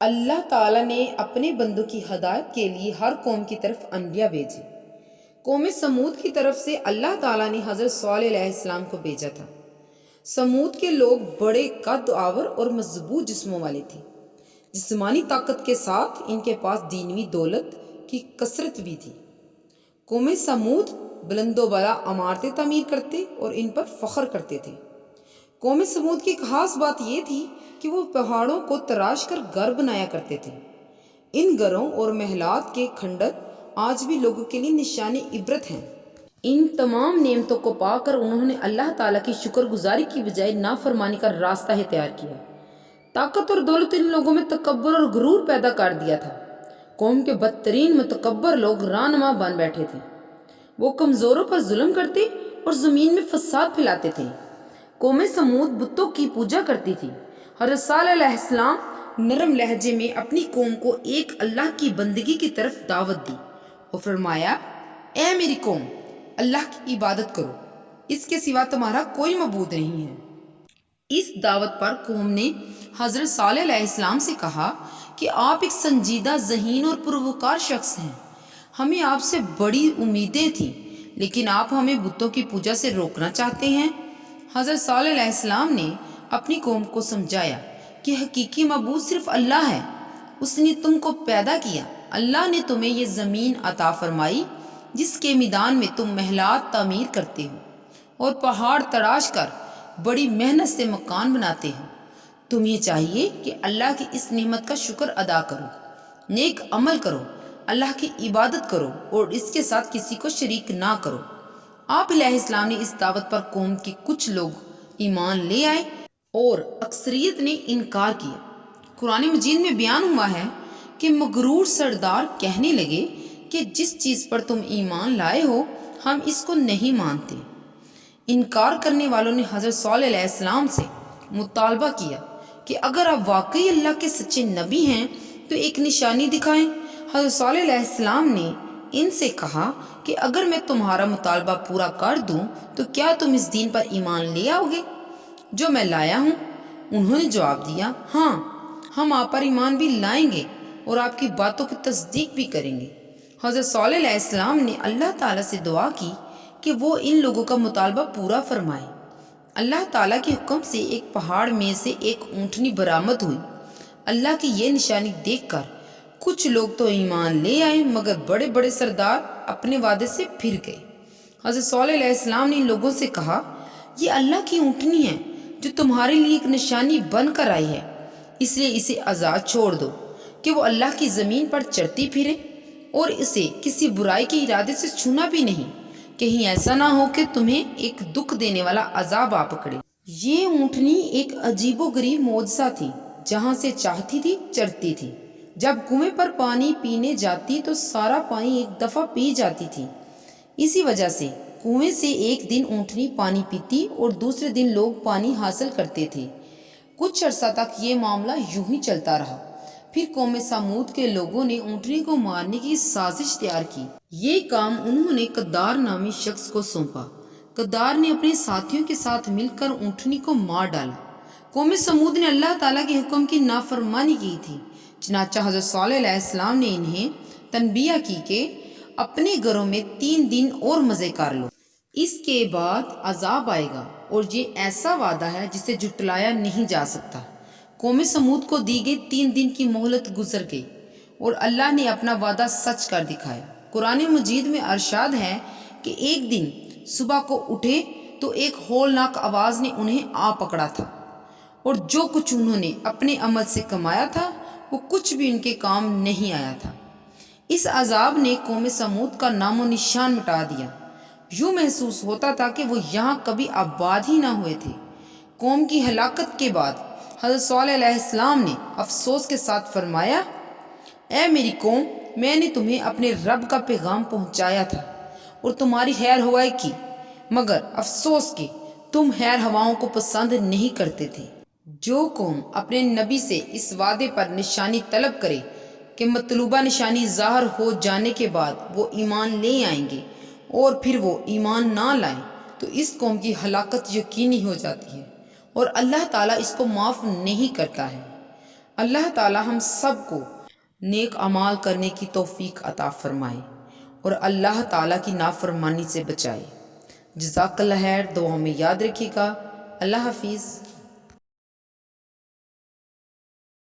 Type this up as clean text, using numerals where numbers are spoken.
اللہ تعالیٰ نے اپنے بندوں کی ہدایت کے لیے ہر قوم کی طرف انبیاء بھیجے۔ قوم سمود کی طرف سے اللہ تعالیٰ نے حضرت صالح علیہ السلام کو بھیجا تھا۔ سمود کے لوگ بڑے قد آور اور مضبوط جسموں والے تھے۔ جسمانی طاقت کے ساتھ ان کے پاس دینوی دولت کی کثرت بھی تھی۔ قوم سمود بلند و بالا عمارتیں تعمیر کرتے اور ان پر فخر کرتے تھے۔ قوم سمود کی ایک خاص بات یہ تھی کہ وہ پہاڑوں کو تراش کر گھر بنایا کرتے تھے۔ ان گھروں اور محلات کے کھنڈر آج بھی لوگوں کے لیے نشان عبرت ہیں۔ ان تمام نعمتوں کو پا کر انہوں نے اللہ تعالیٰ کی شکر گزاری کی بجائے نافرمانی کا راستہ اختیار کیا۔ طاقت اور دولت ان لوگوں میں تکبر اور غرور پیدا کر دیا تھا۔ قوم کے بدترین متکبر لوگ رہنما بن بیٹھے تھے۔ وہ کمزوروں پر ظلم کرتے اور زمین میں فساد پھیلاتے تھے۔ قوم سمود بتوں کی پوجا کرتی تھی۔ حضرت صالح علیہ السلام نرم لہجے میں اپنی قوم کو ایک اللہ کی بندگی کی طرف دعوت دی اور فرمایا، اے میری قوم، اللہ کی عبادت کرو، اس کے سوا تمہارا کوئی معبود نہیں ہے۔ اس دعوت پر قوم نے حضرت صالح علیہ السلام سے کہا کہ آپ ایک سنجیدہ ذہین اور پروکار شخص ہیں، ہمیں آپ سے بڑی امیدیں تھیں، لیکن آپ ہمیں بتوں کی پوجا سے روکنا چاہتے ہیں۔ حضرت صالح علیہ السلام نے اپنی قوم کو سمجھایا کہ حقیقی معبود صرف اللہ ہے، اس نے تم کو پیدا کیا۔ اللہ نے تمہیں یہ زمین عطا فرمائی جس کے میدان میں تم محلات تعمیر کرتے ہو اور پہاڑ تراش کر بڑی محنت سے مکان بناتے ہو۔ تمہیں چاہیے کہ اللہ کی اس نعمت کا شکر ادا کرو، نیک عمل کرو، اللہ کی عبادت کرو اور اس کے ساتھ کسی کو شریک نہ کرو۔ آپ علیہ السلام نے اس دعوت پر قوم کے کچھ لوگ ایمان لے آئے اور اکثریت نے انکار کیا۔ قرآن مجید میں بیان ہوا ہے کہ مغرور سردار کہنے لگے کہ جس چیز پر تم ایمان لائے ہو ہم اس کو نہیں مانتے۔ انکار کرنے والوں نے حضرت صالح علیہ السلام سے مطالبہ کیا کہ اگر آپ واقعی اللہ کے سچے نبی ہیں تو ایک نشانی دکھائیں۔ حضرت صالح علیہ السلام نے ان سے کہا کہ اگر میں تمہارا مطالبہ پورا کر دوں تو کیا تم اس دین پر ایمان لے آؤ گے جو میں لایا ہوں؟ انہوں نے جواب دیا، ہاں، ہم آپ پر ایمان بھی لائیں گے اور آپ کی باتوں کی تصدیق بھی کریں گے۔ حضرت صالح علیہ السلام نے اللہ تعالیٰ سے دعا کی کہ وہ ان لوگوں کا مطالبہ پورا فرمائے۔ اللہ تعالیٰ کے حکم سے ایک پہاڑ میں سے ایک اونٹنی برآمد ہوئی۔ اللہ کی یہ نشانی دیکھ کر کچھ لوگ تو ایمان لے آئے مگر بڑے بڑے سردار اپنے وعدے سے پھر گئے۔ حضرت صالح علیہ السلام نے ان لوگوں سے کہا، یہ اللہ کی اونٹنی ہے جو تمہارے لیے ایک نشانی بن کر آئی ہے، اس لیے اسے آزاد چھوڑ دو کہ وہ اللہ کی زمین پر چرتی پھرے اور اسے کسی برائی کے ارادے سے چھونا بھی نہیں، کہیں ایسا نہ ہو کہ تمہیں ایک دکھ دینے والا عذاب آ پکڑے۔ یہ اونٹنی ایک عجیب و غریب معجزہ تھی، جہاں سے چاہتی تھی چرتی تھی۔ جب کنویں پر پانی پینے جاتی تو سارا پانی ایک دفعہ پی جاتی تھی۔ اسی وجہ سے کنویں سے ایک دن اونٹنی پانی پیتی اور دوسرے دن لوگ پانی حاصل کرتے تھے۔ کچھ عرصہ تک یہ معاملہ یوں ہی چلتا رہا۔ پھر قوم سمود کے لوگوں نے اونٹنی کو مارنے کی سازش تیار کی۔ یہ کام انہوں نے قدار نامی شخص کو سونپا۔ قدار نے اپنے ساتھیوں کے ساتھ مل کر اونٹنی کو مار ڈالا۔ قوم سمود نے اللہ تعالیٰ کے حکم کی نافرمانی کی تھی، چنانچہ حضرت صالح علیہ السلام نے انہیں تنبیہ کی کہ اپنے گھروں میں 3 دن اور مزے کر لو، اس کے بعد عذاب آئے گا، اور یہ ایسا وعدہ ہے جسے جھٹلایا نہیں جا سکتا۔ قوم سمود کو دی گئی 3 دن کی مہلت گزر گئی اور اللہ نے اپنا وعدہ سچ کر دکھایا۔ قرآن مجید میں ارشاد ہے کہ ایک دن صبح کو اٹھے تو ایک ہولناک آواز نے انہیں آ پکڑا تھا، اور جو کچھ انہوں نے اپنے عمل سے کمایا تھا وہ کچھ بھی ان کے کام نہیں آیا تھا۔ اس عذاب نے قوم سمود کا نام و نشان مٹا دیا۔ یوں محسوس ہوتا تھا کہ وہ یہاں کبھی آباد ہی نہ ہوئے تھے۔ قوم کی ہلاکت کے بعد حضرت صالح علیہ السلام نے افسوس کے ساتھ فرمایا، اے میری قوم، میں نے تمہیں اپنے رب کا پیغام پہنچایا تھا اور تمہاری خیر خواہی کی، مگر افسوس کہ تم خیر خواہوں کو پسند نہیں کرتے تھے۔ جو قوم اپنے نبی سے اس وعدے پر نشانی طلب کرے کہ مطلوبہ نشانی ظاہر ہو جانے کے بعد وہ ایمان لے آئیں گے اور پھر وہ ایمان نہ لائیں تو اس قوم کی ہلاکت یقینی ہو جاتی ہے اور اللہ تعالیٰ اس کو معاف نہیں کرتا ہے۔ اللہ تعالی ہم سب کو نیک اعمال کرنے کی توفیق عطا فرمائے اور اللہ تعالیٰ کی نافرمانی سے بچائے۔ جزاک اللہ خیر، دعاؤں میں یاد رکھیے گا۔ اللہ حافظ۔